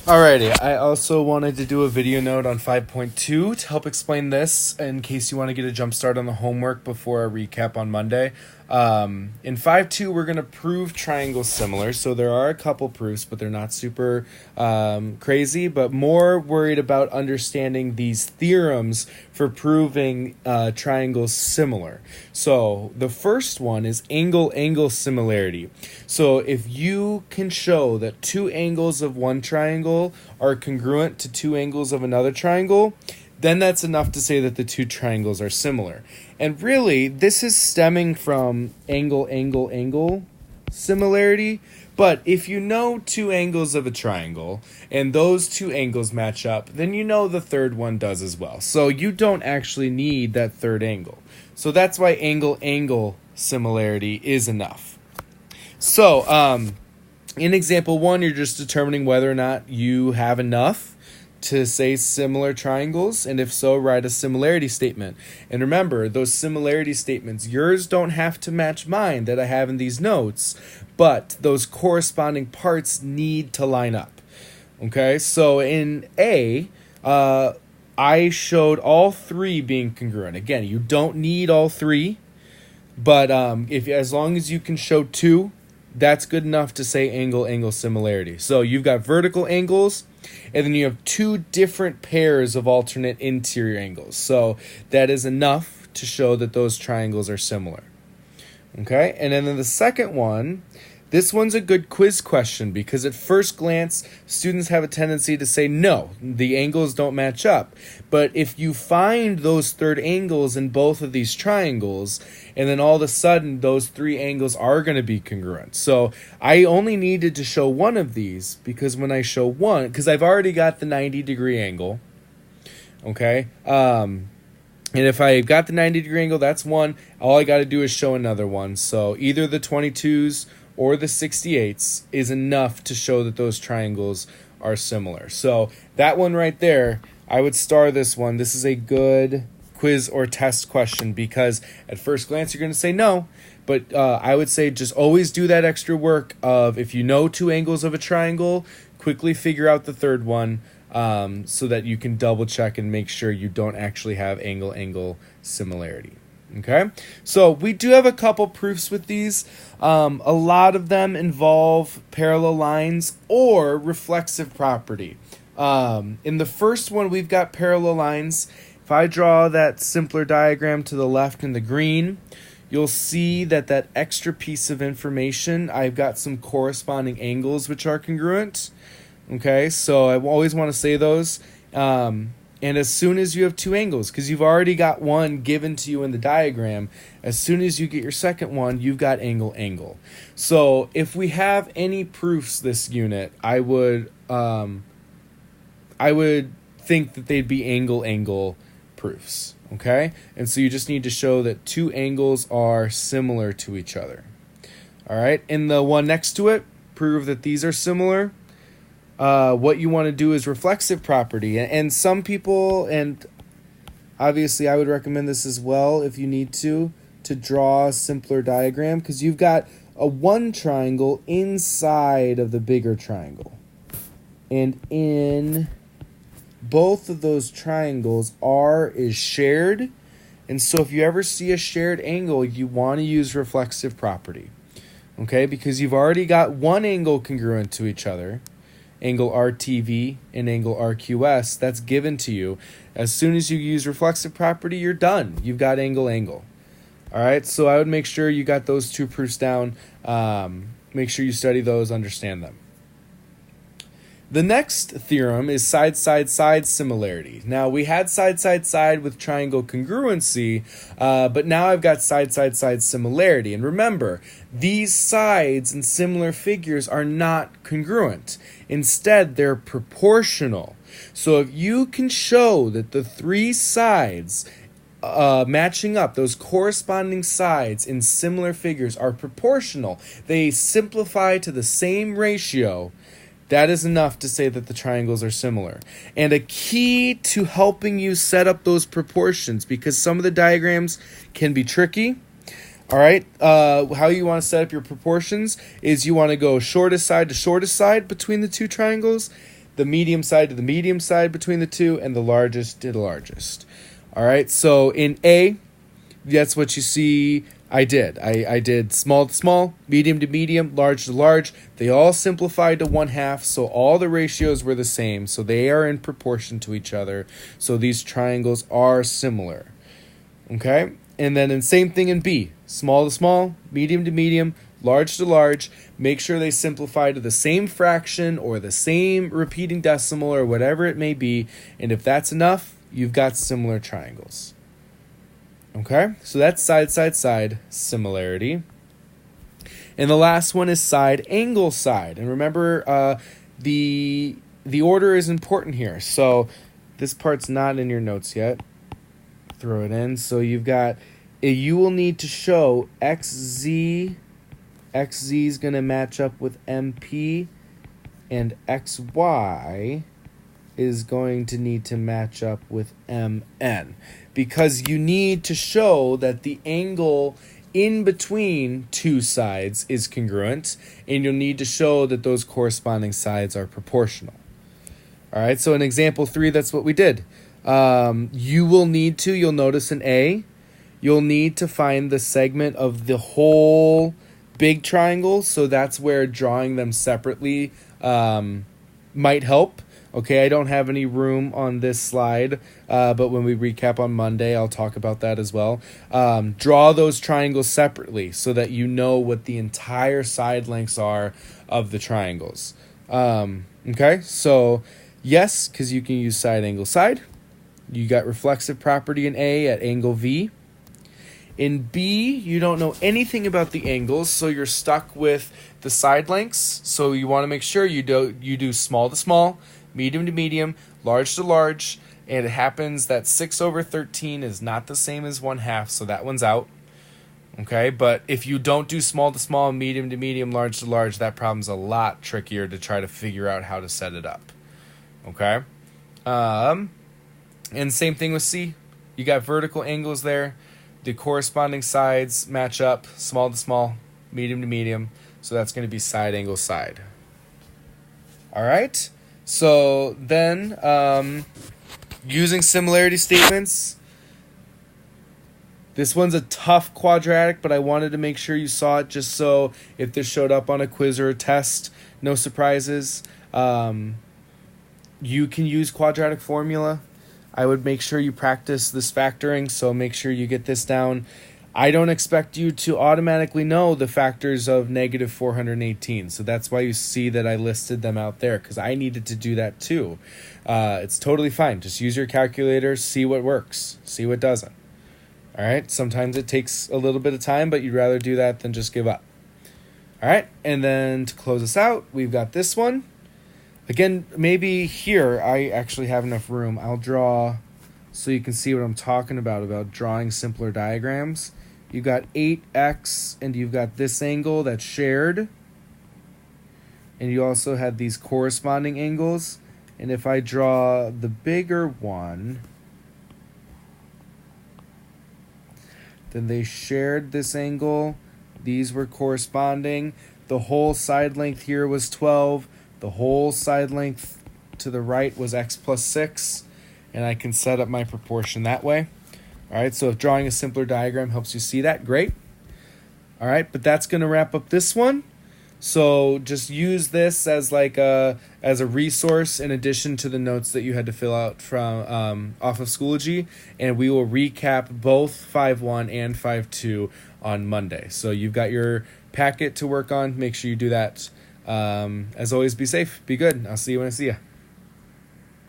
Alrighty, I also wanted to do a video note on 5.2 to help explain this in case you want to get a jump start on the homework before a recap on Monday. In 5.2, we're going to prove triangles similar. So there are a couple proofs, but they're not super crazy, but more worried about understanding these theorems for proving triangles similar. So the first one is angle-angle similarity. So if you can show that two angles of one triangle are congruent to two angles of another triangle, then that's enough to say that the two triangles are similar. And really, this is stemming from angle-angle-angle similarity. But if you know two angles of a triangle and those two angles match up, then you know the third one does as well. So you don't actually need that third angle. So that's why angle-angle similarity is enough. So in example 1, you're just determining whether or not you have enough to say similar triangles, and if so, write a similarity statement. And remember, those similarity statements, yours don't have to match mine that I have in these notes, but those corresponding parts need to line up. Okay, so in A, I showed all three being congruent. Again, you don't need all three, but as long as you can show two, that's good enough to say angle-angle similarity. So you've got vertical angles, and then you have two different pairs of alternate interior angles. So that is enough to show that those triangles are similar. Okay, and then the second one, this one's a good quiz question because at first glance, students have a tendency to say, no, the angles don't match up. But if you find those third angles in both of these triangles, and then all of a sudden those three angles are going to be congruent. So I only needed to show one of these because when I show one, because I've already got the 90-degree angle, okay? And if I got the 90-degree angle, that's one. All I got to do is show another one. So either the 22s or the 68s is enough to show that those triangles are similar. So that one right there, I would star this one. This is a good quiz or test question because at first glance you're going to say no, but I would say just always do that extra work of if you know two angles of a triangle, quickly figure out the third one so that you can double check and make sure you don't actually have angle-angle similarity. Okay, so we do have a couple proofs with these. A lot of them involve parallel lines or reflexive property. In the first one, we've got parallel lines. If I draw that simpler diagram to the left in the green, you'll see that that extra piece of information, I've got some corresponding angles which are congruent. Okay, so I always want to say those. And as soon as you have two angles, because you've already got one given to you in the diagram, as soon as you get your second one, you've got angle-angle. So if we have any proofs this unit, I would think that they'd be angle-angle proofs, okay? And so you just need to show that two angles are similar to each other. All right, in the one next to it, prove that these are similar. What you want to do is reflexive property. And some people, and obviously I would recommend this as well if you need to draw a simpler diagram because you've got a one triangle inside of the bigger triangle. And in both of those triangles, R is shared. And so if you ever see a shared angle, you want to use reflexive property. Okay, because you've already got one angle congruent to each other. Angle RTV and angle RQS, that's given to you. As soon as you use reflexive property, you're done. You've got angle-angle. All right, so I would make sure you got those two proofs down. Make sure you study those, understand them. The next theorem is side-side-side similarity. Now, we had side-side-side with triangle congruency, but now I've got side-side-side similarity. And remember, these sides and similar figures are not congruent. Instead, they're proportional. So if you can show that the three sides matching up, those corresponding sides in similar figures are proportional, they simplify to the same ratio, that is enough to say that the triangles are similar. And a key to helping you set up those proportions, because some of the diagrams can be tricky, all right, how you want to set up your proportions is you want to go shortest side to shortest side between the two triangles. the medium side to the medium side between the two, and the largest to the largest. All right, so in A, that's what you see I did. I did small to small, medium to medium, large to large. They all simplified to 1/2, so all the ratios were the same. So they are in proportion to each other. So these triangles are similar. Okay? And then same thing in B. Small to small, medium to medium, large to large. Make sure they simplify to the same fraction or the same repeating decimal or whatever it may be. And if that's enough, you've got similar triangles. Okay, so that's side, side, side similarity. And the last one is side, angle, side. And remember, the order is important here. So this part's not in your notes yet. Throw it in. So you've got, you will need to show XZ. XZ is going to match up with MP. And XY is going to need to match up with MN, because you need to show that the angle in between two sides is congruent, and you'll need to show that those corresponding sides are proportional. All right, so in example 3, that's what we did. You'll notice in A, you'll need to find the segment of the whole big triangle, so that's where drawing them separately might help. Okay, I don't have any room on this slide, but when we recap on Monday, I'll talk about that as well. Draw those triangles separately so that you know what the entire side lengths are of the triangles. Okay, so yes, because you can use side, angle, side. You got reflexive property in A at angle V. In B, you don't know anything about the angles, so you're stuck with the side lengths. So you want to make sure you do small to small, medium to medium, large to large, and it happens that 6/13 is not the same as 1/2, so that one's out. Okay, but if you don't do small to small, medium to medium, large to large, that problem's a lot trickier to try to figure out how to set it up. Okay, and same thing with C. You got vertical angles there. The corresponding sides match up, small to small, medium to medium, so that's going to be side, angle, side. All right. So then, using similarity statements, this one's a tough quadratic, but I wanted to make sure you saw it just so if this showed up on a quiz or a test, no surprises. You can use quadratic formula. I would make sure you practice this factoring, so make sure you get this down. I don't expect you to automatically know the factors of negative 418. So that's why you see that I listed them out there, because I needed to do that too. It's totally fine. Just use your calculator, see what works, see what doesn't. All right. Sometimes it takes a little bit of time, but you'd rather do that than just give up. All right. And then to close us out, we've got this one. Again, maybe here I actually have enough room. I'll draw so you can see what I'm talking about drawing simpler diagrams. You've got 8x, and you've got this angle that's shared. And you also had these corresponding angles. And if I draw the bigger one, then they shared this angle. These were corresponding. The whole side length here was 12. The whole side length to the right was x plus 6. And I can set up my proportion that way. All right, so if drawing a simpler diagram helps you see that, great. All right, but that's going to wrap up this one. So just use this as like a resource in addition to the notes that you had to fill out from off of Schoology, and we will recap both 5.1 and 5.2 on Monday. So you've got your packet to work on. Make sure you do that. As always, be safe, be good. I'll see you when I see you.